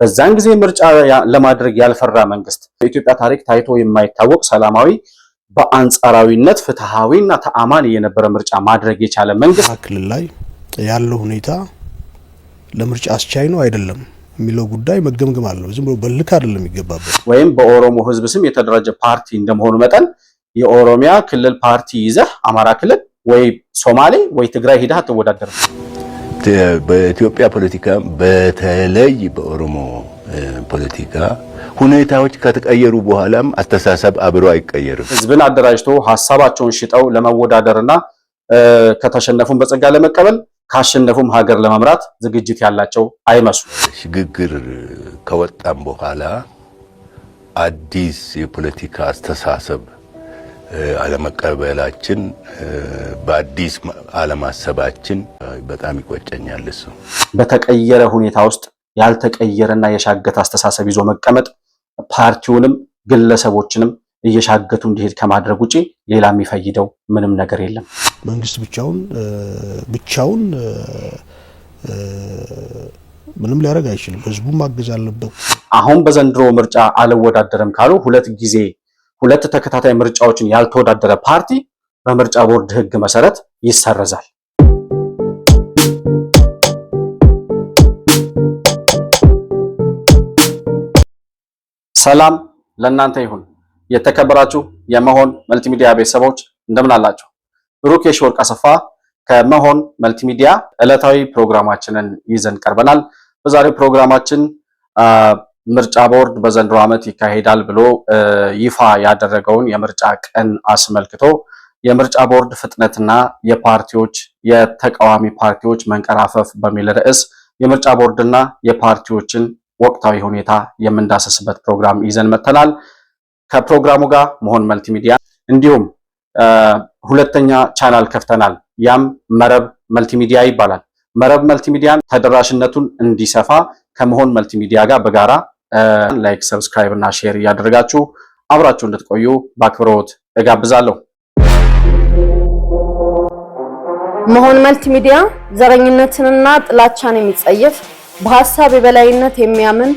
በዛን ጊዜ ምርጫ ለማድረግ ያልፈራ መንግስት በኢትዮጵያ ታሪክ ታይቶ የማይታወቅ ሰላማዊ በአንጻራዊነት ፍትሃዊና ተአማኒ የነበረ ምርጫ ማድረግ የቻለ መንግስት ክልል ላይ ያለው ሁኔታ ለምርጫ አስቻይ ነው አይደለም የሚለው ጉዳይ መገምገም አለው። ዝም ብሎ በልክ አይደለም የሚገባበት። ወይም በኦሮሞ ህዝብ ስም የተደራጀ ፓርቲ እንደመሆኑ መጠን የኦሮሚያ ክልል ፓርቲ ይዘህ አማራ ክልል ወይ ሶማሌ ወይ ትግራይ ሄደህ አትወዳደርም። በኢትዮጵያ ፖለቲካ በተለይ በኦሮሞ ፖለቲካ ሁኔታዎች ከተቀየሩ በኋላም አስተሳሰብ አብሮ አይቀየርም። ህዝብን አደራጅቶ ሐሳባቸውን ሽጠው ለመወዳደርና ከተሸነፉም በጸጋ ለመቀበል ካሸነፉም ሀገር ለመምራት ዝግጅት ያላቸው አይመስሉ። ሽግግር ከወጣም በኋላ አዲስ የፖለቲካ አስተሳሰብ አለመቀበላችን በአዲስ አለማሰባችን በጣም ይቆጨኛል። እሱ በተቀየረ ሁኔታ ውስጥ ያልተቀየረና የሻገተ አስተሳሰብ ይዞ መቀመጥ ፓርቲውንም ግለሰቦችንም እየሻገቱ እንዲሄድ ከማድረግ ውጪ ሌላ የሚፈይደው ምንም ነገር የለም። መንግስት ብቻውን ምንም ሊያደርግ አይችልም። ህዝቡም ማገዝ አለበት። አሁን በዘንድሮ ምርጫ አልወዳደርም ካሉ ሁለት ተከታታይ ምርጫዎችን ያልተወዳደረ ፓርቲ በምርጫ ቦርድ ህግ መሰረት ይሰረዛል። ሰላም ለእናንተ ይሁን። የተከበራችሁ የመሆን መልቲሚዲያ ቤተሰቦች እንደምን አላችሁ? ብሩክ የሺወርቅ አሰፋ ከመሆን መልቲሚዲያ ዕለታዊ ፕሮግራማችንን ይዘን ቀርበናል። በዛሬው ፕሮግራማችን ምርጫ ቦርድ በዘንድሮ ዓመት ይካሄዳል ብሎ ይፋ ያደረገውን የምርጫ ቀን አስመልክቶ የምርጫ ቦርድ ፍጥነትና የተቃዋሚ ፓርቲዎች መንቀራፈፍ በሚል ርዕስ የምርጫ ቦርድና የፓርቲዎችን ወቅታዊ ሁኔታ የምንዳሰስበት ፕሮግራም ይዘን መጥተናል። ከፕሮግራሙ ጋር መሆን መልቲሚዲያ እንዲሁም ሁለተኛ ቻናል ከፍተናል። ያም መረብ መልቲሚዲያ ይባላል። መረብ መልቲሚዲያን ተደራሽነቱን እንዲሰፋ ከመሆን መልቲሚዲያ ጋር በጋራ ላይክ፣ ሰብስክራይብ እና ሼር እያደረጋችሁ አብራችሁ እንድትቆዩ በአክብሮት እጋብዛለሁ። መሆን መልቲሚዲያ ዘረኝነትንና ጥላቻን የሚጸየፍ በሐሳብ የበላይነት የሚያምን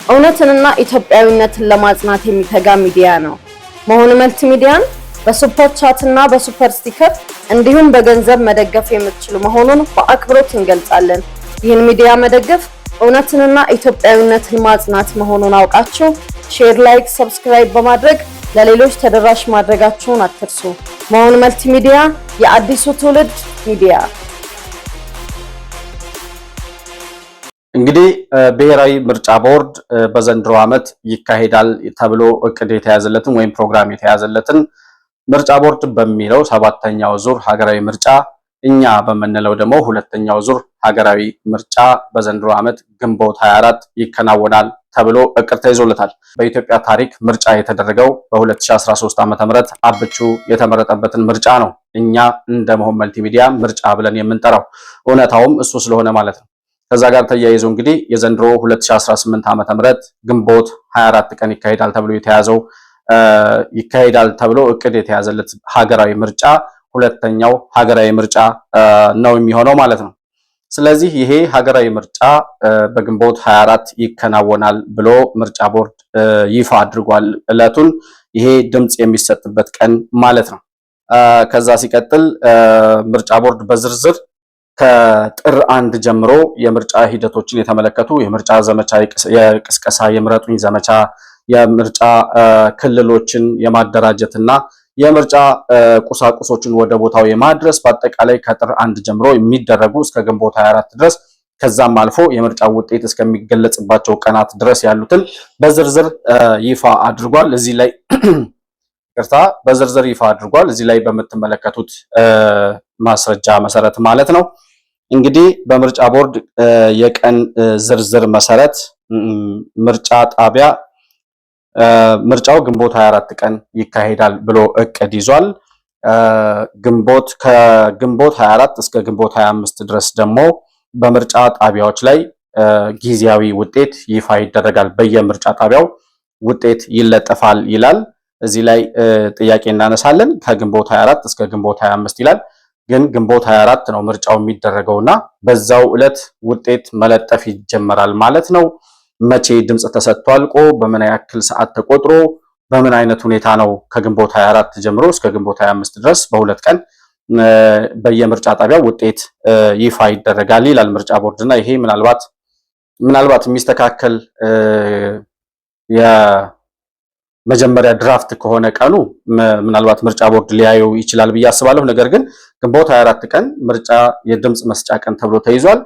እውነትንና ኢትዮጵያዊነትን ለማጽናት የሚተጋ ሚዲያ ነው። መሆን መልቲሚዲያን በሱፐር ቻት እና በሱፐር ስቲከር እንዲሁም በገንዘብ መደገፍ የምትችሉ መሆኑን በአክብሮት እንገልጻለን። ይህን ሚዲያ መደገፍ እውነትንና ኢትዮጵያዊነትን ማጽናት መሆኑን አውቃችሁ ሼር፣ ላይክ፣ ሰብስክራይብ በማድረግ ለሌሎች ተደራሽ ማድረጋችሁን አትርሱ። መሆን መልቲሚዲያ የአዲሱ ትውልድ ሚዲያ። እንግዲህ ብሔራዊ ምርጫ ቦርድ በዘንድሮ ዓመት ይካሄዳል ተብሎ እቅድ የተያዘለትን ወይም ፕሮግራም የተያዘለትን ምርጫ ቦርድ በሚለው 7ኛው ዙር ሀገራዊ ምርጫ እኛ በመነለው ደግሞ 2ኛው ዙር ሀገራዊ ምርጫ በዘንድሮ ዓመት ግንቦት 24 ይከናወናል ተብሎ እቅድ ተይዞለታል። በኢትዮጵያ ታሪክ ምርጫ የተደረገው በ2013 ዓ.ም አብቹ የተመረጠበትን ምርጫ ነው እኛ እንደ መሆን መልቲሚዲያ ምርጫ ብለን የምንጠራው። እውነታውም እሱ ስለሆነ ማለት ነው። ከዛ ጋር ተያይዞ እንግዲህ የዘንድሮ 2018 ዓ.ም ግንቦት 24 ቀን ይካሄዳል ተብሎ እቅድ የተያዘለት ሀገራዊ ምርጫ 2ኛው ሀገራዊ ምርጫ ነው የሚሆነው ማለት ነው። ስለዚህ ይሄ ሀገራዊ ምርጫ በግንቦት 24 ይከናወናል ብሎ ምርጫ ቦርድ ይፋ አድርጓል እለቱን። ይሄ ድምጽ የሚሰጥበት ቀን ማለት ነው። ከዛ ሲቀጥል ምርጫ ቦርድ በዝርዝር ከጥር 1 ጀምሮ የምርጫ ሂደቶችን የተመለከቱ የምርጫ ዘመቻ፣ የቅስቀሳ፣ የምረጡኝ ዘመቻ፣ የምርጫ ክልሎችን የማደራጀትና የምርጫ ቁሳቁሶችን ወደ ቦታው የማድረስ በአጠቃላይ ከጥር 1 ጀምሮ የሚደረጉ እስከ ግንቦት 24 ድረስ ከዛም አልፎ የምርጫ ውጤት እስከሚገለጽባቸው ቀናት ድረስ ያሉትን በዝርዝር ይፋ አድርጓል። በዝርዝር ይፋ አድርጓል። እዚህ ላይ በምትመለከቱት ማስረጃ መሰረት ማለት ነው። እንግዲህ በምርጫ ቦርድ የቀን ዝርዝር መሰረት ምርጫ ጣቢያ ምርጫው ግንቦት 24 ቀን ይካሄዳል ብሎ እቅድ ይዟል። ከግንቦት 24 እስከ ግንቦት 25 ድረስ ደግሞ በምርጫ ጣቢያዎች ላይ ጊዜያዊ ውጤት ይፋ ይደረጋል። በየምርጫ ጣቢያው ውጤት ይለጠፋል ይላል። እዚህ ላይ ጥያቄ እናነሳለን። ከግንቦት 24 እስከ ግንቦት 25 ይላል። ግን ግንቦት 24 ነው ምርጫው የሚደረገውና በዛው ዕለት ውጤት መለጠፍ ይጀመራል ማለት ነው። መቼ ድምጽ ተሰጥቶ አልቆ በምን ያክል ሰዓት ተቆጥሮ በምን አይነት ሁኔታ ነው ከግንቦት 24 ጀምሮ እስከ ግንቦት 25 ድረስ በሁለት ቀን በየምርጫ ጣቢያው ውጤት ይፋ ይደረጋል ይላል ምርጫ ቦርድና ይሄ ምናልባት የሚስተካከል የመጀመሪያ ድራፍት ከሆነ ቀኑ ምናልባት ምርጫ ቦርድ ሊያየው ይችላል ብዬ አስባለሁ። ነገር ግን ግንቦት 24 ቀን ምርጫ የድምጽ መስጫ ቀን ተብሎ ተይዟል።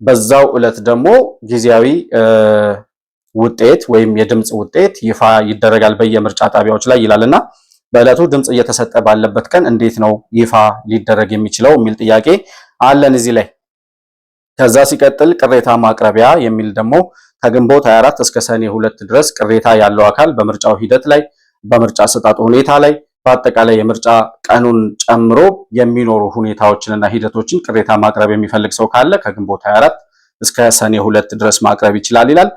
በዛው ዕለት ደግሞ ጊዜያዊ ውጤት ወይም የድምጽ ውጤት ይፋ ይደረጋል በየምርጫ ጣቢያዎች ላይ ይላልና በዕለቱ ድምጽ እየተሰጠ ባለበት ቀን እንዴት ነው ይፋ ሊደረግ የሚችለው የሚል ጥያቄ አለን እዚህ ላይ። ከዛ ሲቀጥል ቅሬታ ማቅረቢያ የሚል ደግሞ ከግንቦት 24 እስከ ሰኔ 2 ድረስ ቅሬታ ያለው አካል በምርጫው ሂደት ላይ በምርጫ አሰጣጡ ሁኔታ ላይ በአጠቃላይ የምርጫ ቀኑን ጨምሮ የሚኖሩ ሁኔታዎችንና ሂደቶችን ቅሬታ ማቅረብ የሚፈልግ ሰው ካለ ከግንቦት 24 እስከ ሰኔ 2 ድረስ ማቅረብ ይችላል ይላል።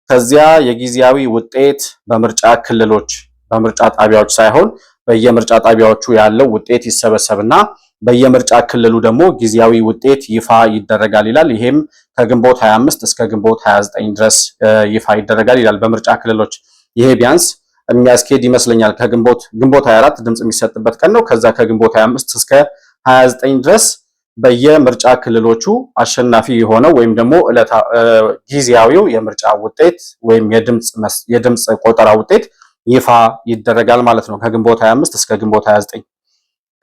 ከዚያ የጊዜያዊ ውጤት በምርጫ ክልሎች በምርጫ ጣቢያዎች ሳይሆን በየምርጫ ጣቢያዎቹ ያለው ውጤት ይሰበሰብና በየምርጫ ክልሉ ደግሞ ጊዜያዊ ውጤት ይፋ ይደረጋል ይላል። ይሄም ከግንቦት 25 እስከ ግንቦት 29 ድረስ ይፋ ይደረጋል ይላል በምርጫ ክልሎች። ይሄ ቢያንስ የሚያስኬድ ይመስለኛል። ግንቦት 24 ድምጽ የሚሰጥበት ቀን ነው። ከዛ ከግንቦት 25 እስከ 29 ድረስ በየምርጫ ክልሎቹ አሸናፊ የሆነው ወይም ደግሞ ጊዜያዊው የምርጫ ውጤት ወይም የድምጽ ቆጠራ ውጤት ይፋ ይደረጋል ማለት ነው ከግንቦት 25 እስከ ግንቦት 29።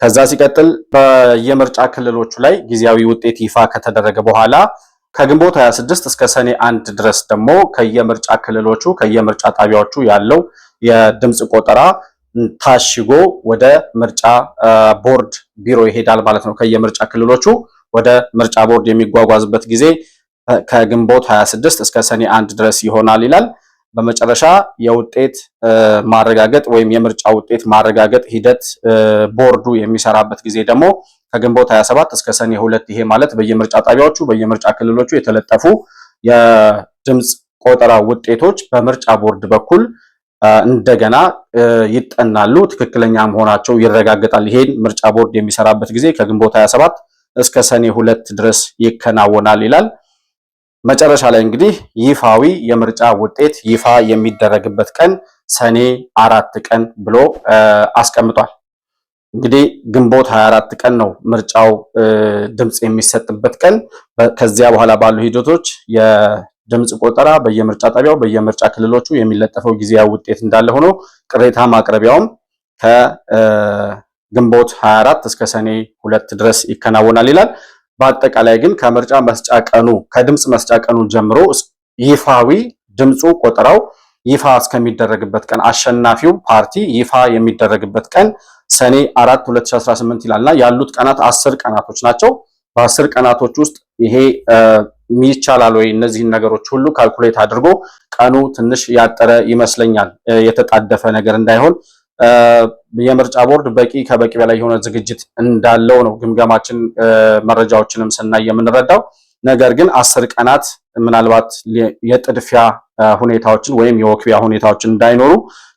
ከዛ ሲቀጥል በየምርጫ ክልሎቹ ላይ ጊዜያዊ ውጤት ይፋ ከተደረገ በኋላ ከግንቦት 26 እስከ ሰኔ 1 ድረስ ደግሞ ከየምርጫ ክልሎቹ ከየምርጫ ጣቢያዎቹ ያለው የድምጽ ቆጠራ ታሽጎ ወደ ምርጫ ቦርድ ቢሮ ይሄዳል ማለት ነው። ከየምርጫ ክልሎቹ ወደ ምርጫ ቦርድ የሚጓጓዝበት ጊዜ ከግንቦት 26 እስከ ሰኔ 1 ድረስ ይሆናል ይላል። በመጨረሻ የውጤት ማረጋገጥ ወይም የምርጫ ውጤት ማረጋገጥ ሂደት ቦርዱ የሚሰራበት ጊዜ ደግሞ ከግንቦት 27 እስከ ሰኔ 2። ይሄ ማለት በየምርጫ ጣቢያዎቹ በየምርጫ ክልሎቹ የተለጠፉ የድምጽ ቆጠራ ውጤቶች በምርጫ ቦርድ በኩል እንደገና ይጠናሉ፣ ትክክለኛ መሆናቸው ይረጋገጣል። ይሄን ምርጫ ቦርድ የሚሰራበት ጊዜ ከግንቦት 27 እስከ ሰኔ 2 ድረስ ይከናወናል ይላል። መጨረሻ ላይ እንግዲህ ይፋዊ የምርጫ ውጤት ይፋ የሚደረግበት ቀን ሰኔ 4 ቀን ብሎ አስቀምጧል። እንግዲህ ግንቦት 24 ቀን ነው ምርጫው ድምጽ የሚሰጥበት ቀን። ከዚያ በኋላ ባሉ ሂደቶች የድምጽ ቆጠራ በየምርጫ ጣቢያው በየምርጫ ክልሎቹ የሚለጠፈው ጊዜያዊ ውጤት እንዳለ ሆኖ ቅሬታ ማቅረቢያውም ከግንቦት 24 እስከ ሰኔ 2 ድረስ ይከናወናል ይላል። በአጠቃላይ ግን ከምርጫ መስጫ ቀኑ ከድምጽ መስጫ ቀኑ ጀምሮ ይፋዊ ድምጹ ቆጠራው ይፋ እስከሚደረግበት ቀን አሸናፊው ፓርቲ ይፋ የሚደረግበት ቀን ሰኔ 4 2018 ይላልና ያሉት ቀናት 10 ቀናቶች ናቸው። በ10 ቀናቶች ውስጥ ይሄ ይቻላል ወይ? እነዚህን ነገሮች ሁሉ ካልኩሌት አድርጎ ቀኑ ትንሽ ያጠረ ይመስለኛል፣ የተጣደፈ ነገር እንዳይሆን የምርጫ ቦርድ ከበቂ በላይ የሆነ ዝግጅት እንዳለው ነው ግምገማችን፣ መረጃዎችንም ስናይ የምንረዳው። ነገር ግን 10 ቀናት ምናልባት የጥድፊያ ሁኔታዎችን ወይም የወክቢያ ሁኔታዎችን እንዳይኖሩ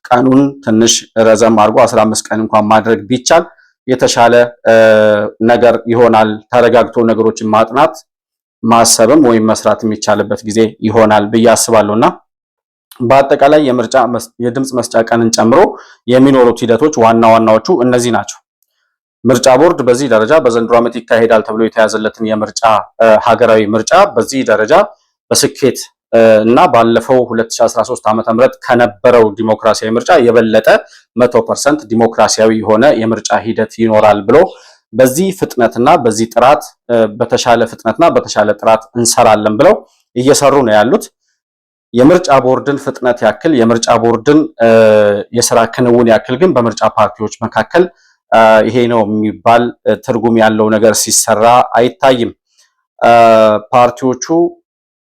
ቀኑን ትንሽ ረዘም አድርጎ 15 ቀን እንኳን ማድረግ ቢቻል የተሻለ ነገር ይሆናል። ተረጋግቶ ነገሮችን ማጥናት ማሰብም ወይም መስራት የሚቻልበት ጊዜ ይሆናል ብዬ አስባለሁና በአጠቃላይ የድምጽ መስጫ ቀንን ጨምሮ የሚኖሩት ሂደቶች ዋና ዋናዎቹ እነዚህ ናቸው። ምርጫ ቦርድ በዚህ ደረጃ በዘንድሮ ዓመት ይካሄዳል ተብሎ የተያዘለትን የምርጫ ሀገራዊ ምርጫ በዚህ ደረጃ በስኬት እና ባለፈው 2013 ዓ.ም ከነበረው ዲሞክራሲያዊ ምርጫ የበለጠ 100% ዲሞክራሲያዊ የሆነ የምርጫ ሂደት ይኖራል ብሎ በዚህ ፍጥነትና በዚህ ጥራት በተሻለ ፍጥነትና በተሻለ ጥራት እንሰራለን ብለው እየሰሩ ነው ያሉት። የምርጫ ቦርድን ፍጥነት ያክል የምርጫ ቦርድን የሥራ ክንውን ያክል ግን በምርጫ ፓርቲዎች መካከል ይሄ ነው የሚባል ትርጉም ያለው ነገር ሲሰራ አይታይም። ፓርቲዎቹ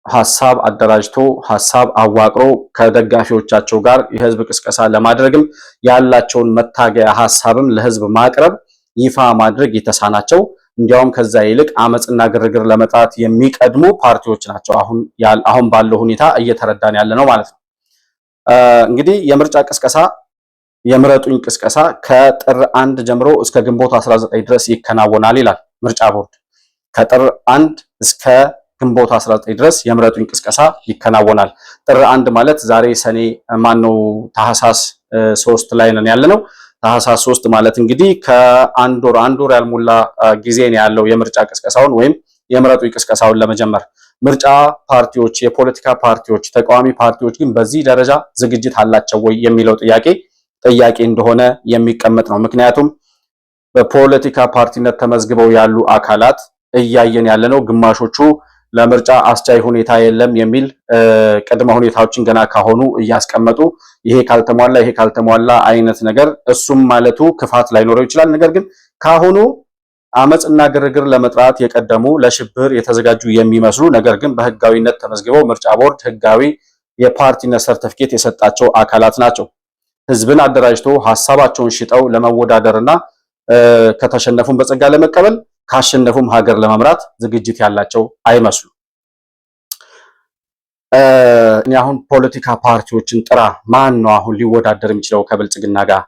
ሐሳብ አደራጅቶ ሐሳብ አዋቅሮ ከደጋፊዎቻቸው ጋር የህዝብ ቅስቀሳ ለማድረግም ያላቸውን መታገያ ሐሳብም ለህዝብ ማቅረብ ይፋ ማድረግ የተሳናቸው እንዲያውም ከዛ ይልቅ አመጽና ግርግር ለመጣት የሚቀድሙ ፓርቲዎች ናቸው አሁን ባለው ሁኔታ እየተረዳን ያለ ነው ማለት ነው። እንግዲህ የምርጫ ቅስቀሳ የምረጡኝ ቅስቀሳ ከጥር 1 ጀምሮ እስከ ግንቦት 19 ድረስ ይከናወናል ይላል ምርጫ ቦርድ። ከጥር 1 እስከ ግንቦት 19 ድረስ የምረጡኝ ቅስቀሳ ይከናወናል። ጥር 1 ማለት ዛሬ ሰኔ ታህሳስ 3 ላይ ነን ያለነው። ታህሳስ 3 ማለት እንግዲህ ከአንድ ወር ያልሞላ ጊዜ ነው ያለው የምርጫ ቅስቀሳውን ወይም የምረጡኝ ቅስቀሳውን ለመጀመር። ምርጫ ፓርቲዎች፣ የፖለቲካ ፓርቲዎች፣ ተቃዋሚ ፓርቲዎች ግን በዚህ ደረጃ ዝግጅት አላቸው ወይ የሚለው ጥያቄ እንደሆነ የሚቀመጥ ነው። ምክንያቱም በፖለቲካ ፓርቲነት ተመዝግበው ያሉ አካላት እያየን ያለነው ግማሾቹ ለምርጫ አስቻይ ሁኔታ የለም የሚል ቅድመ ሁኔታዎችን ገና ካሆኑ እያስቀመጡ ይሄ ካልተሟላ አይነት ነገር እሱም ማለቱ ክፋት ላይኖረው ይችላል። ነገር ግን ካሆኑ አመጽና ግርግር ለመጥራት የቀደሙ ለሽብር የተዘጋጁ የሚመስሉ ነገር ግን በህጋዊነት ተመዝግበው ምርጫ ቦርድ ህጋዊ የፓርቲነት ሰርቲፊኬት የሰጣቸው አካላት ናቸው። ህዝብን አደራጅቶ ሐሳባቸውን ሽጠው ለመወዳደርና ከተሸነፉም በጸጋ ለመቀበል ካሸነፉም ሀገር ለመምራት ዝግጅት ያላቸው አይመስሉ። እኔ አሁን ፖለቲካ ፓርቲዎችን ጥራ ማን ነው አሁን ሊወዳደር የሚችለው ከብልጽግና ጋር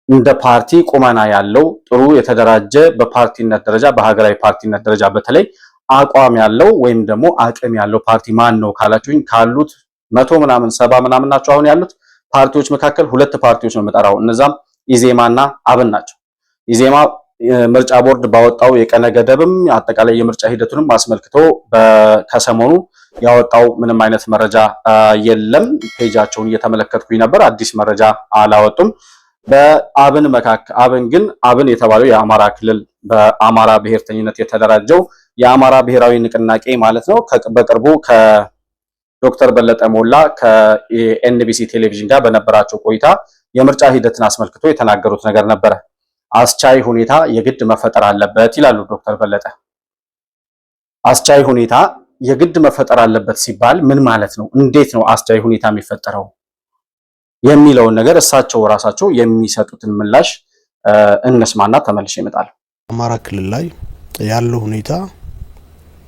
እንደ ፓርቲ ቁመና ያለው ጥሩ የተደራጀ በፓርቲነት ደረጃ በሀገራዊ ፓርቲነት ደረጃ በተለይ አቋም ያለው ወይም ደግሞ አቅም ያለው ፓርቲ ማን ነው ካላችሁኝ ካሉት 100 ምናምን 70 ምናምን ናቸው አሁን ያሉት ፓርቲዎች መካከል ሁለት ፓርቲዎች ነው የምጠራው። እነዛም ኢዜማና አብን ናቸው። ኢዜማ ምርጫ ቦርድ ባወጣው የቀነ ገደብም አጠቃላይ የምርጫ ሂደቱንም አስመልክቶ ከሰሞኑ ያወጣው ምንም አይነት መረጃ የለም። ፔጃቸውን እየተመለከትኩኝ ነበር። አዲስ መረጃ አላወጡም። በአብን መካከል አብን የተባለው የአማራ ክልል በአማራ ብሔርተኝነት የተደራጀው የአማራ ብሔራዊ ንቅናቄ ማለት ነው። በቅርቡ ከዶክተር በለጠ ሞላ ከኤንቢሲ ቴሌቪዥን ጋር በነበራቸው ቆይታ የምርጫ ሂደትን አስመልክቶ የተናገሩት ነገር ነበረ። አስቻይ ሁኔታ የግድ መፈጠር አለበት ይላሉ ዶክተር በለጠ። አስቻይ ሁኔታ የግድ መፈጠር አለበት ሲባል ምን ማለት ነው? እንዴት ነው አስቻይ ሁኔታ የሚፈጠረው የሚለውን ነገር እሳቸው ራሳቸው የሚሰጡትን ምላሽ እንስማና ተመልሼ እመጣለሁ። አማራ ክልል ላይ ያለው ሁኔታ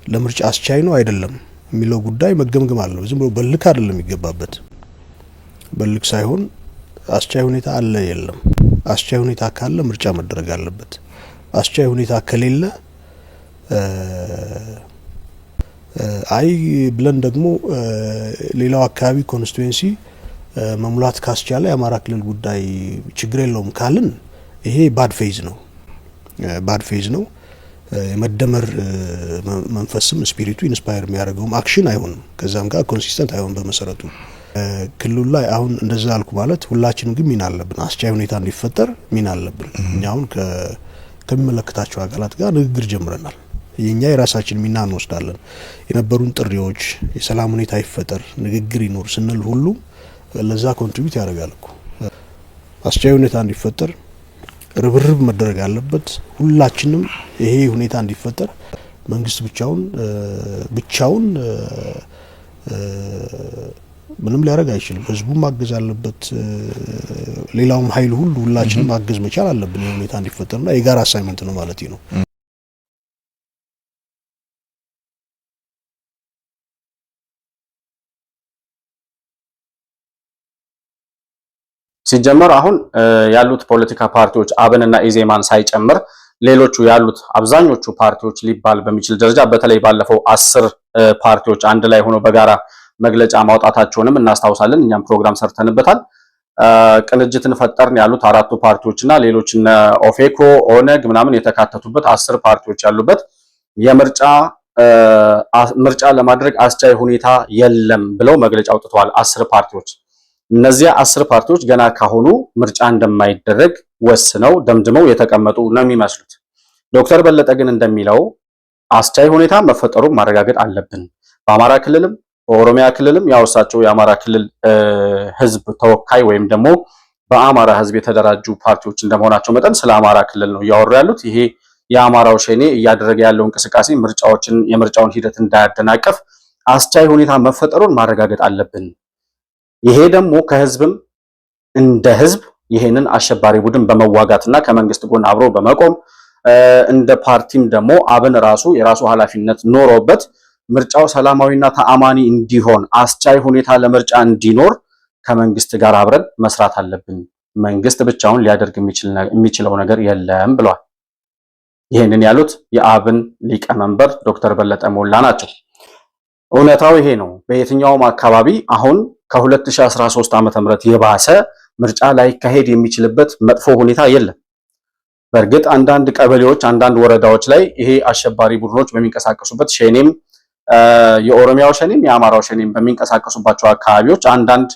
ለምርጫ አስቻይ ነው አይደለም የሚለው ጉዳይ መገምገም አለው። ዝም ብሎ በልክ አይደለም የሚገባበት። በልክ ሳይሆን አስቻይ ሁኔታ አለ የለም። አስቻይ ሁኔታ ካለ ምርጫ መደረግ አለበት። አስቻይ ሁኔታ ከሌለ አይ ብለን ደግሞ ሌላው አካባቢ ኮንስቲትዌንሲ መሙላት ካስቻለ የአማራ ክልል ጉዳይ ችግር የለውም ካልን ይሄ ባድ ፌዝ ነው። የመደመር መንፈስም ስፒሪቱ ኢንስፓየር የሚያደርገውም አክሽን አይሆንም። ከዛም ጋር ኮንሲስተንት አይሆን በመሰረቱ ክልሉ ላይ አሁን እንደዛ አልኩ ማለት ሁላችንም ግን ሚና አለብን። አስቻይ ሁኔታ እንዲፈጠር ሚና አለብን። እኛ አሁን ከሚመለከታቸው አካላት ጋር ንግግር ጀምረናል። የኛ የራሳችን ሚና እንወስዳለን። የነበሩን ጥሪዎች የሰላም ሁኔታ ይፈጠር፣ ንግግር ይኖር ስንል ሁሉ ለዛ ኮንትሪቢዩት ያደርጋል እኮ። አስቻይ ሁኔታ እንዲፈጠር ርብርብ መደረግ አለበት። ሁላችንም ይሄ ሁኔታ እንዲፈጠር መንግስት ብቻውን ምንም ሊያደርግ አይችልም። ህዝቡ ማገዝ አለበት። ሌላውም ኃይል ሁሉ ሁላችንም ማገዝ መቻል አለብን። ይሄ ሁኔታ እንዲፈጠርና የጋራ አሳይመንት ነው ማለት ነው። ሲጀመር አሁን ያሉት ፖለቲካ ፓርቲዎች አብንና ኢዜማን ሳይጨምር ሌሎቹ ያሉት አብዛኞቹ ፓርቲዎች ሊባል በሚችል ደረጃ በተለይ ባለፈው 10 ፓርቲዎች አንድ ላይ ሆነው በጋራ መግለጫ ማውጣታቸውንም እናስታውሳለን። እኛም ፕሮግራም ሰርተንበታል። ቅንጅትን ፈጠርን ያሉት 4ቱ ፓርቲዎችና ሌሎች እነ ኦፌኮ፣ ኦነግ ምናምን የተካተቱበት 10 ፓርቲዎች ያሉበት ምርጫ ለማድረግ አስቻይ ሁኔታ የለም ብለው መግለጫ አውጥተዋል 10 ፓርቲዎች። እነዚያ 10 ፓርቲዎች ገና ካሁኑ ምርጫ እንደማይደረግ ወስነው ደምድመው የተቀመጡ ነው የሚመስሉት። ዶክተር በለጠ ግን እንደሚለው አስቻይ ሁኔታ መፈጠሩን ማረጋገጥ አለብን። በአማራ ክልልም በኦሮሚያ ክልልም ያወሳቸው የአማራ ክልል ህዝብ ተወካይ ወይም ደግሞ በአማራ ህዝብ የተደራጁ ፓርቲዎች እንደመሆናቸው መጠን ስለ አማራ ክልል ነው እያወሩ ያሉት። ይሄ የአማራው ሸኔ እያደረገ ያለው እንቅስቃሴ የምርጫውን ሂደት እንዳያደናቀፍ አስቻይ ሁኔታ መፈጠሩን ማረጋገጥ አለብን። ይሄ ደግሞ ከህዝብም እንደ ህዝብ ይሄንን አሸባሪ ቡድን በመዋጋትና ከመንግስት ጎን አብሮ በመቆም እንደ ፓርቲም ደግሞ አብን ራሱ የራሱ ኃላፊነት ኖሮበት ምርጫው ሰላማዊና ተአማኒ እንዲሆን አስቻይ ሁኔታ ለምርጫ እንዲኖር ከመንግስት ጋር አብረን መስራት አለብን። መንግስት ብቻውን ሊያደርግ የሚችለው ነገር የለም ብለዋል። ይህንን ያሉት የአብን ሊቀመንበር ዶክተር በለጠ ሞላ ናቸው። እውነታው ይሄ ነው። በየትኛውም አካባቢ አሁን ከ2013 ዓመተ ምህረት የባሰ ምርጫ ላይካሄድ የሚችልበት መጥፎ ሁኔታ የለም። በእርግጥ አንዳንድ ቀበሌዎች፣ አንዳንድ ወረዳዎች ላይ ይሄ አሸባሪ ቡድኖች በሚንቀሳቀሱበት ሸኔም የኦሮሚያው ሸኔም የአማራው ሸኔም በሚንቀሳቀሱባቸው አካባቢዎች አንዳንድ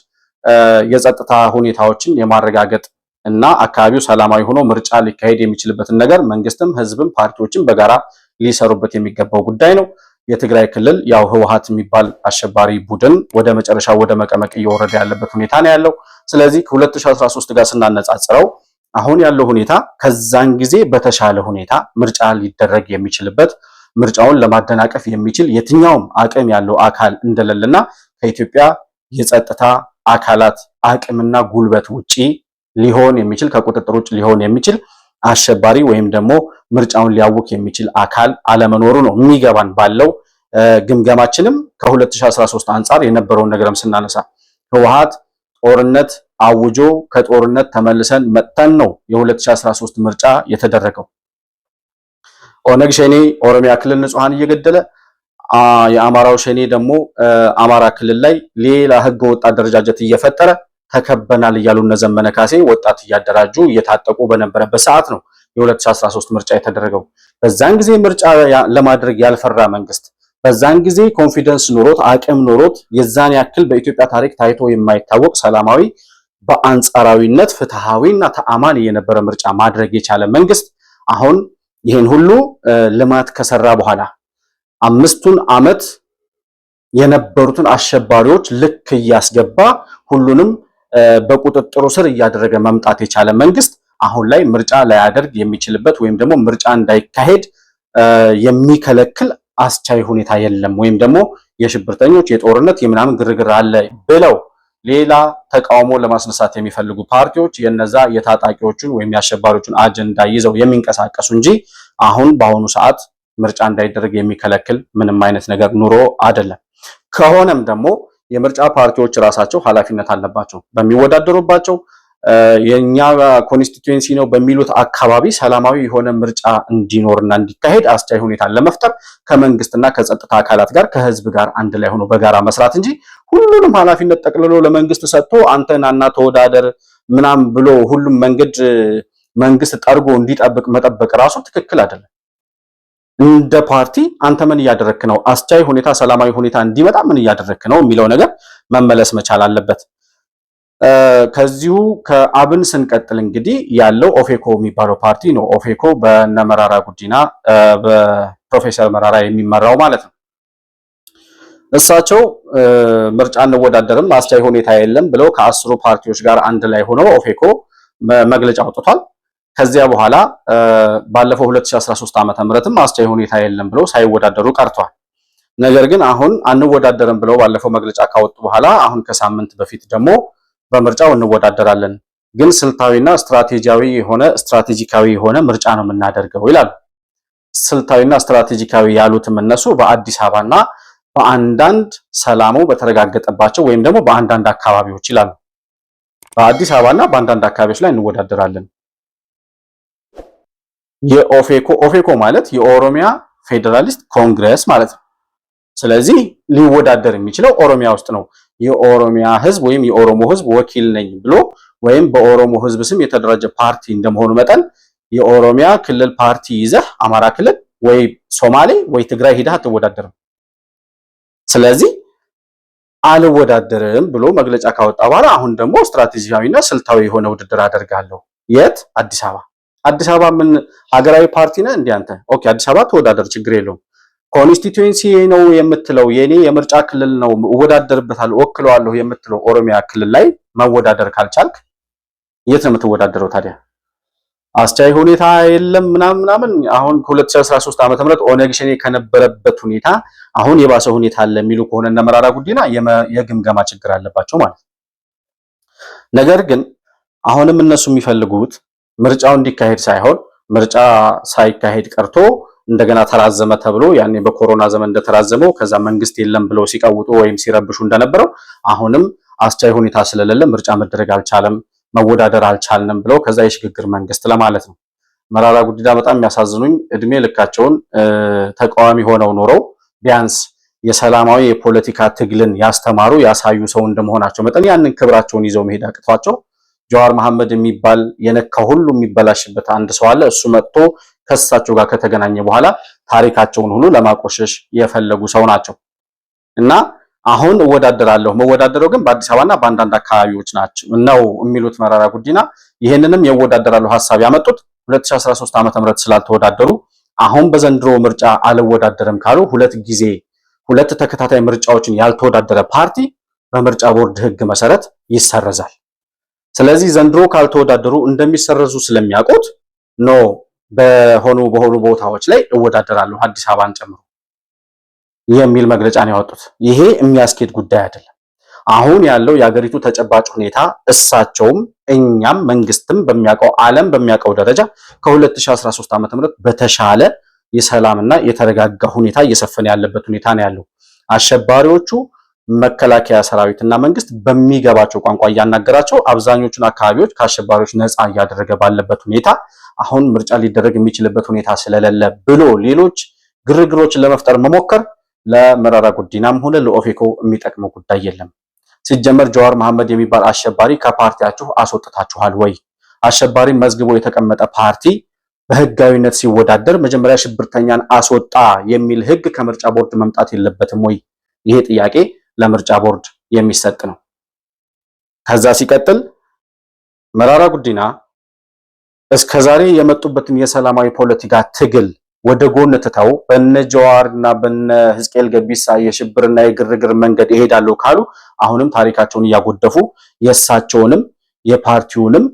የጸጥታ ሁኔታዎችን የማረጋገጥ እና አካባቢው ሰላማዊ ሆኖ ምርጫ ሊካሄድ የሚችልበትን ነገር መንግስትም ህዝብም ፓርቲዎችም በጋራ ሊሰሩበት የሚገባው ጉዳይ ነው። የትግራይ ክልል ያው ህወሓት የሚባል አሸባሪ ቡድን ወደ መጨረሻው ወደ መቀመቅ እየወረደ ያለበት ሁኔታ ነው ያለው። ስለዚህ ከ2013 ጋር ስናነጻጽረው አሁን ያለው ሁኔታ ከዛን ጊዜ በተሻለ ሁኔታ ምርጫ ሊደረግ የሚችልበት ምርጫውን ለማደናቀፍ የሚችል የትኛውም አቅም ያለው አካል እንደሌለና ከኢትዮጵያ የጸጥታ አካላት አቅምና ጉልበት ውጪ ሊሆን የሚችል ከቁጥጥር ውጭ ሊሆን የሚችል አሸባሪ ወይም ደግሞ ምርጫውን ሊያውክ የሚችል አካል አለመኖሩ ነው የሚገባን። ባለው ግምገማችንም ከ2013 አንጻር የነበረውን ነገርም ስናነሳ ህወሓት ጦርነት አውጆ ከጦርነት ተመልሰን መጥተን ነው የ2013 ምርጫ የተደረገው። ኦነግ ሸኔ ኦሮሚያ ክልል ንጹሃን እየገደለ የአማራው ሸኔ ደግሞ አማራ ክልል ላይ ሌላ ህገ ወጥ አደረጃጀት እየፈጠረ ተከበናል እያሉ እነ ዘመነ ካሴ ወጣት እያደራጁ እየታጠቁ በነበረበት ሰዓት ነው የ2013 ምርጫ የተደረገው። በዛን ጊዜ ምርጫ ለማድረግ ያልፈራ መንግስት፣ በዛን ጊዜ ኮንፊደንስ ኖሮት አቅም ኖሮት የዛን ያክል በኢትዮጵያ ታሪክ ታይቶ የማይታወቅ ሰላማዊ በአንጻራዊነት ፍትሃዊና ተአማኒ የነበረ ምርጫ ማድረግ የቻለ መንግስት አሁን ይህን ሁሉ ልማት ከሰራ በኋላ 5 ዓመት የነበሩትን አሸባሪዎች ልክ እያስገባ ሁሉንም በቁጥጥሩ ስር እያደረገ መምጣት የቻለ መንግስት አሁን ላይ ምርጫ ላያደርግ የሚችልበት ወይም ደግሞ ምርጫ እንዳይካሄድ የሚከለክል አስቻይ ሁኔታ የለም። ወይም ደግሞ የሽብርተኞች የጦርነት የምናምን ግርግር አለ ብለው ሌላ ተቃውሞ ለማስነሳት የሚፈልጉ ፓርቲዎች የነዛ የታጣቂዎቹን ወይም የአሸባሪዎቹን አጀንዳ ይዘው የሚንቀሳቀሱ እንጂ አሁን በአሁኑ ሰዓት ምርጫ እንዳይደረግ የሚከለክል ምንም አይነት ነገር ኑሮ አይደለም። ከሆነም ደግሞ የምርጫ ፓርቲዎች ራሳቸው ኃላፊነት አለባቸው። በሚወዳደሩባቸው የኛ ኮንስቲትዩንሲ ነው በሚሉት አካባቢ ሰላማዊ የሆነ ምርጫ እንዲኖርና እንዲካሄድ አስቻይ ሁኔታ ለመፍጠር ከመንግስትና ከጸጥታ አካላት ጋር ከህዝብ ጋር አንድ ላይ ሆኖ በጋራ መስራት እንጂ ሁሉንም ኃላፊነት ጠቅልሎ ለመንግስት ሰጥቶ አንተናና ተወዳደር ምናም ብሎ ሁሉም መንግስት ጠርጎ እንዲጠብቅ መጠበቅ ራሱ ትክክል አይደለም። እንደ ፓርቲ አንተ ምን እያደረክ ነው? አስቻይ ሁኔታ ሰላማዊ ሁኔታ እንዲመጣ ምን እያደረክ ነው የሚለው ነገር መመለስ መቻል አለበት። ከዚሁ ከአብን ስንቀጥል እንግዲህ ያለው ኦፌኮ የሚባለው ፓርቲ ነው። ኦፌኮ በነመራራ ጉዲና በፕሮፌሰር መራራ የሚመራው ማለት ነው። እሳቸው ምርጫ እንወዳደርም አስቻይ ሁኔታ የለም ብለው ከ10 ፓርቲዎች ጋር አንድ ላይ ሆነው ኦፌኮ መግለጫ አውጥቷል። ከዚያ በኋላ ባለፈው 2013 ዓመተ ምህረትም አስቻይ ሁኔታ የለም ብለው ሳይወዳደሩ ቀርተዋል። ነገር ግን አሁን አንወዳደርም ብለው ባለፈው መግለጫ ካወጡ በኋላ አሁን ከሳምንት በፊት ደግሞ በምርጫው እንወዳደራለን ግን ስልታዊና ስትራቴጂካዊ የሆነ ምርጫ ነው የምናደርገው ይላሉ። ስልታዊና ስትራቴጂካዊ ያሉትም እነሱ በአዲስ አበባና በአንዳንድ ሰላሙ በተረጋገጠባቸው ወይም ደግሞ በአንዳንድ አካባቢዎች ይላሉ። በአዲስ አበባና በአንዳንድ አካባቢዎች ላይ እንወዳደራለን። ኦፌኮ ማለት የኦሮሚያ ፌዴራሊስት ኮንግረስ ማለት ነው። ስለዚህ ሊወዳደር የሚችለው ኦሮሚያ ውስጥ ነው። የኦሮሚያ ህዝብ ወይም የኦሮሞ ህዝብ ወኪል ነኝ ብሎ ወይም በኦሮሞ ህዝብ ስም የተደራጀ ፓርቲ እንደመሆኑ መጠን የኦሮሚያ ክልል ፓርቲ ይዘህ አማራ ክልል ወይ ሶማሌ ወይ ትግራይ ሄደህ አትወዳደርም። ስለዚህ አልወዳደርም ብሎ መግለጫ ካወጣ በኋላ አሁን ደግሞ ስትራቴጂያዊና ስልታዊ የሆነ ውድድር አደርጋለሁ። የት? አዲስ አበባ። አዲስ አበባ ምን ሀገራዊ ፓርቲ ነህ እንዴ አንተ? ኦኬ አዲስ አበባ ተወዳደር፣ ችግር የለውም። ኮንስቲትዩንሲ ነው የምትለው የኔ የምርጫ ክልል ነው እወዳደርበታለሁ ወክለዋለሁ የምትለው ኦሮሚያ ክልል ላይ መወዳደር ካልቻልክ የት ነው የምትወዳደረው ታዲያ? አስቻይ ሁኔታ የለም ምናምን። አሁን 2013 ዓመተ ምህረት ኦነግ ሸኔ ከነበረበት ሁኔታ አሁን የባሰ ሁኔታ አለ የሚሉ ከሆነ እነ መራራ ጉዲና የግምገማ ችግር አለባቸው ማለት ነው። ነገር ግን አሁንም እነሱ የሚፈልጉት ምርጫው እንዲካሄድ ሳይሆን ምርጫ ሳይካሄድ ቀርቶ እንደገና ተራዘመ ተብሎ ያኔ በኮሮና ዘመን እንደተራዘመው ከዛ መንግስት የለም ብለው ሲቀውጡ ወይም ሲረብሹ እንደነበረው አሁንም አስቻይ ሁኔታ ስለሌለ ምርጫ መደረግ አልቻለም መወዳደር አልቻልንም ብለው ከዛ የሽግግር መንግስት ለማለት ነው። መራራ ጉዲና በጣም የሚያሳዝኑኝ እድሜ ልካቸውን ተቃዋሚ ሆነው ኖረው ቢያንስ የሰላማዊ የፖለቲካ ትግልን ያስተማሩ ያሳዩ ሰው እንደመሆናቸው መጠን ያንን ክብራቸውን ይዘው መሄድ አቅቷቸው ጀዋር መሐመድ የሚባል የነካ ሁሉ የሚበላሽበት አንድ ሰው አለ። እሱ መጥቶ ከሳቸው ጋር ከተገናኘ በኋላ ታሪካቸውን ሁሉ ለማቆሸሽ የፈለጉ ሰው ናቸው እና አሁን እወዳደራለሁ መወዳደረው ግን በአዲስ አበባና በአንዳንድ አካባቢዎች ናቸው ነው የሚሉት መራራ ጉዲና። ይሄንንም የወዳደራለሁ ሐሳብ ያመጡት 2013 ዓመተ ምህረት ስላልተወዳደሩ አሁን በዘንድሮ ምርጫ አልወዳደርም ካሉ ሁለት ተከታታይ ምርጫዎችን ያልተወዳደረ ፓርቲ በምርጫ ቦርድ ሕግ መሰረት ይሰረዛል። ስለዚህ ዘንድሮ ካልተወዳደሩ እንደሚሰረዙ ስለሚያውቁት ነው በሆኑ ቦታዎች ላይ እወዳደራለሁ አዲስ አበባን ጨምሮ የሚል መግለጫ ነው ያወጡት። ይሄ የሚያስኬድ ጉዳይ አይደለም። አሁን ያለው የሀገሪቱ ተጨባጭ ሁኔታ እሳቸውም እኛም መንግስትም በሚያውቀው ዓለም በሚያውቀው ደረጃ ከ2013 ዓ.ም በተሻለ የሰላምና የተረጋጋ ሁኔታ እየሰፈነ ያለበት ሁኔታ ነው ያለው። አሸባሪዎቹ መከላከያ ሰራዊትና መንግስት በሚገባቸው ቋንቋ እያናገራቸው አብዛኞቹን አካባቢዎች ከአሸባሪዎች ነፃ እያደረገ ባለበት ሁኔታ አሁን ምርጫ ሊደረግ የሚችልበት ሁኔታ ስለሌለ ብሎ ሌሎች ግርግሮችን ለመፍጠር መሞከር ለመራራ ጉዲናም ሆነ ለኦፌኮ የሚጠቅመው ጉዳይ የለም። ሲጀመር ጀዋር መሐመድ የሚባል አሸባሪ ከፓርቲያችሁ አስወጥታችኋል ወይ? አሸባሪ መዝግቦ የተቀመጠ ፓርቲ በህጋዊነት ሲወዳደር መጀመሪያ ሽብርተኛን አስወጣ የሚል ህግ ከምርጫ ቦርድ መምጣት የለበትም ወይ? ይሄ ጥያቄ ለምርጫ ቦርድ የሚሰጥ ነው። ከዛ ሲቀጥል መራራ ጉዲና እስከዛሬ የመጡበትን የሰላማዊ ፖለቲካ ትግል ወደ ጎን ትተው በነ ጀዋርና በነ ህዝቅኤል ገቢሳ የሽብርና የግርግር መንገድ ይሄዳሉ ካሉ አሁንም ታሪካቸውን እያጎደፉ የእሳቸውንም የፓርቲውንም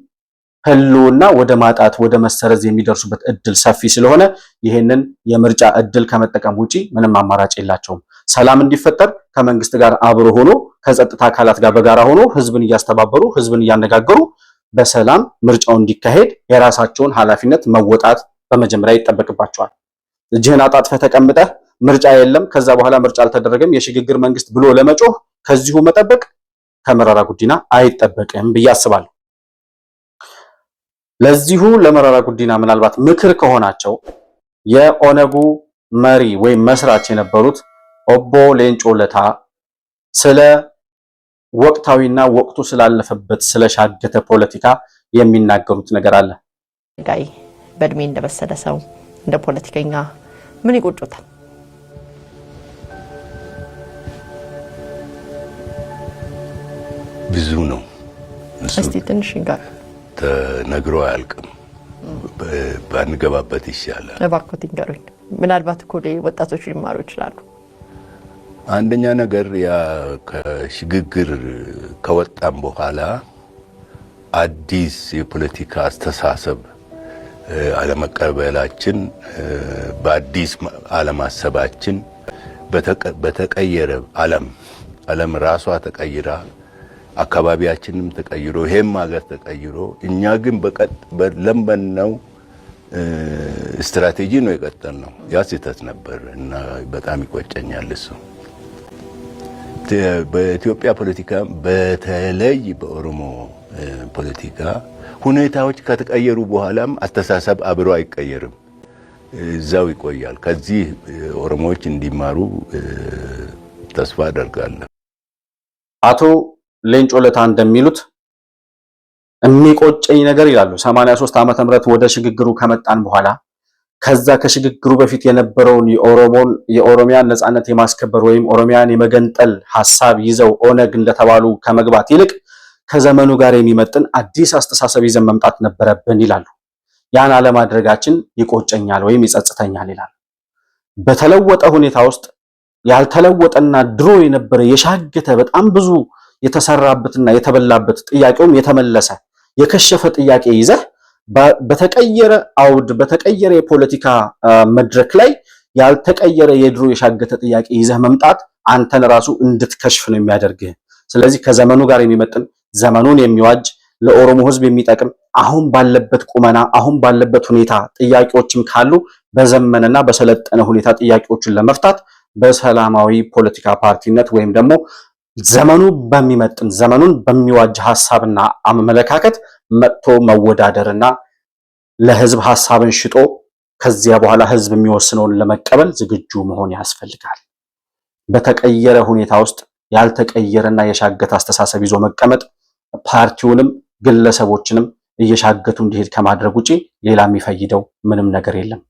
ህልውና ወደ ማጣት ወደ መሰረዝ የሚደርሱበት እድል ሰፊ ስለሆነ ይሄንን የምርጫ እድል ከመጠቀም ውጪ ምንም አማራጭ የላቸውም። ሰላም እንዲፈጠር ከመንግስት ጋር አብሮ ሆኖ ከጸጥታ አካላት ጋር በጋራ ሆኖ ህዝብን እያስተባበሩ ህዝብን እያነጋገሩ በሰላም ምርጫው እንዲካሄድ የራሳቸውን ኃላፊነት መወጣት በመጀመሪያ ይጠበቅባቸዋል። እጅህን አጣጥፈህ ተቀምጠህ ምርጫ የለም ከዛ በኋላ ምርጫ አልተደረገም የሽግግር መንግስት ብሎ ለመጮህ ከዚሁ መጠበቅ ከመራራ ጉዲና አይጠበቅም ብዬ አስባለሁ። ለዚሁ ለመራራ ጉዲና ምናልባት ምክር ከሆናቸው የኦነጉ መሪ ወይም መስራች የነበሩት ኦቦ ሌንጮ ለታ ስለ ወቅታዊና ወቅቱ ስላለፈበት ስለሻገተ ፖለቲካ የሚናገሩት ነገር አለ። ጋይ በእድሜ እንደበሰለ ሰው እንደ ፖለቲከኛ ምን ይቆጩታል? ብዙ ነው። እስቲ ትንሽ ይጋር ተነግሮ አያልቅም። ባንገባበት ይሻላል። እባክዎት ይንገሩኝ። ምናልባት እኮ ወጣቶች ሊማሩ ይችላሉ። አንደኛ ነገር ያ ከሽግግር ከወጣም በኋላ አዲስ የፖለቲካ አስተሳሰብ አለመቀበላችን በአዲስ አለማሰባችን በተቀየረ ዓለም ራሷ ተቀይራ አካባቢያችንም ተቀይሮ ይሄም ሀገር ተቀይሮ እኛ ግን በለመነው ስትራቴጂ ነው የቀጠልነው። ያ ስህተት ነበር እና በጣም ይቆጨኛል እሱ። በኢትዮጵያ ፖለቲካ በተለይ በኦሮሞ ፖለቲካ ሁኔታዎች ከተቀየሩ በኋላም አስተሳሰብ አብሮ አይቀየርም፣ እዛው ይቆያል። ከዚህ ኦሮሞዎች እንዲማሩ ተስፋ አደርጋለሁ። አቶ ሌንጮ ለታ እንደሚሉት የሚቆጨኝ ነገር ይላሉ 83 ዓመተ ምህረት ወደ ሽግግሩ ከመጣን በኋላ ከዛ ከሽግግሩ በፊት የነበረውን የኦሮሚያን ነጻነት የማስከበር ወይም ኦሮሚያን የመገንጠል ሐሳብ ይዘው ኦነግ እንደተባሉ ከመግባት ይልቅ ከዘመኑ ጋር የሚመጥን አዲስ አስተሳሰብ ይዘን መምጣት ነበረብን ይላሉ። ያን አለማድረጋችን ይቆጨኛል ወይም ይጸጽተኛል ይላሉ። በተለወጠ ሁኔታ ውስጥ ያልተለወጠና ድሮ የነበረ የሻገተ በጣም ብዙ የተሰራበትና የተበላበት ጥያቄውም የተመለሰ የከሸፈ ጥያቄ ይዘህ በተቀየረ አውድ በተቀየረ የፖለቲካ መድረክ ላይ ያልተቀየረ የድሮ የሻገተ ጥያቄ ይዘህ መምጣት አንተን ራሱ እንድትከሽፍ ነው የሚያደርግህ። ስለዚህ ከዘመኑ ጋር የሚመጥን ዘመኑን የሚዋጅ ለኦሮሞ ሕዝብ የሚጠቅም አሁን ባለበት ቁመና አሁን ባለበት ሁኔታ ጥያቄዎችም ካሉ በዘመነና በሰለጠነ ሁኔታ ጥያቄዎችን ለመፍታት በሰላማዊ ፖለቲካ ፓርቲነት ወይም ደግሞ ዘመኑ በሚመጥን ዘመኑን በሚዋጅ ሐሳብና አመለካከት መጥቶ መወዳደርና ለህዝብ ሐሳብን ሽጦ ከዚያ በኋላ ህዝብ የሚወስነውን ለመቀበል ዝግጁ መሆን ያስፈልጋል። በተቀየረ ሁኔታ ውስጥ ያልተቀየረና የሻገተ አስተሳሰብ ይዞ መቀመጥ ፓርቲውንም ግለሰቦችንም እየሻገቱ እንዲሄድ ከማድረግ ውጪ ሌላ የሚፈይደው ምንም ነገር የለም።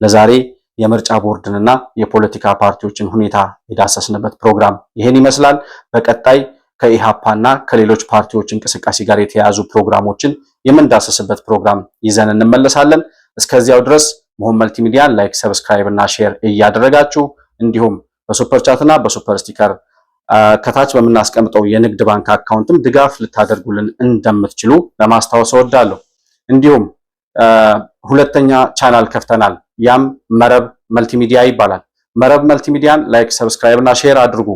ለዛሬ የምርጫ ቦርድንና የፖለቲካ ፓርቲዎችን ሁኔታ የዳሰስንበት ፕሮግራም ይሄን ይመስላል። በቀጣይ ከኢሃፓና ከሌሎች ፓርቲዎች እንቅስቃሴ ጋር የተያያዙ ፕሮግራሞችን የምንዳሰስበት ፕሮግራም ይዘን እንመለሳለን። እስከዚያው ድረስ መሆን መልቲሚዲያን ላይክ፣ ሰብስክራይብ እና ሼር እያደረጋችሁ እንዲሁም በሱፐር ቻት እና በሱፐር ስቲከር ከታች በምናስቀምጠው የንግድ ባንክ አካውንትም ድጋፍ ልታደርጉልን እንደምትችሉ ለማስታወስ እወዳለሁ። እንዲሁም ሁለተኛ ቻናል ከፍተናል። ያም መረብ መልቲሚዲያ ይባላል። መረብ መልቲሚዲያን ላይክ፣ ሰብስክራይብ እና ሼር አድርጉ።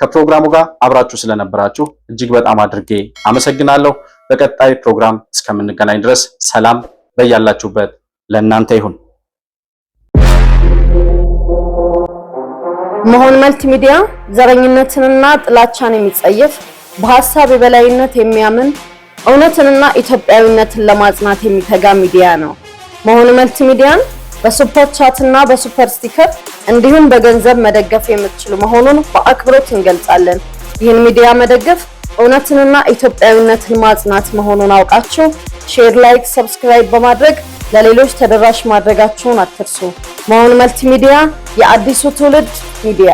ከፕሮግራሙ ጋር አብራችሁ ስለነበራችሁ እጅግ በጣም አድርጌ አመሰግናለሁ። በቀጣይ ፕሮግራም እስከምንገናኝ ድረስ ሰላም በያላችሁበት ለእናንተ ይሁን። መሆን መልቲሚዲያ ዘረኝነትንና ጥላቻን የሚጸየፍ በሐሳብ የበላይነት የሚያምን እውነትንና ኢትዮጵያዊነትን ለማጽናት የሚተጋ ሚዲያ ነው። መሆን መልቲሚዲያን በሱፐር ቻት እና በሱፐር ስቲከር እንዲሁም በገንዘብ መደገፍ የምትችሉ መሆኑን በአክብሮት እንገልጻለን። ይህን ሚዲያ መደገፍ እውነትንና ኢትዮጵያዊነትን ማጽናት መሆኑን አውቃችሁ ሼር፣ ላይክ፣ ሰብስክራይብ በማድረግ ለሌሎች ተደራሽ ማድረጋችሁን አትርሱ። መሆን መልቲሚዲያ የአዲሱ ትውልድ ሚዲያ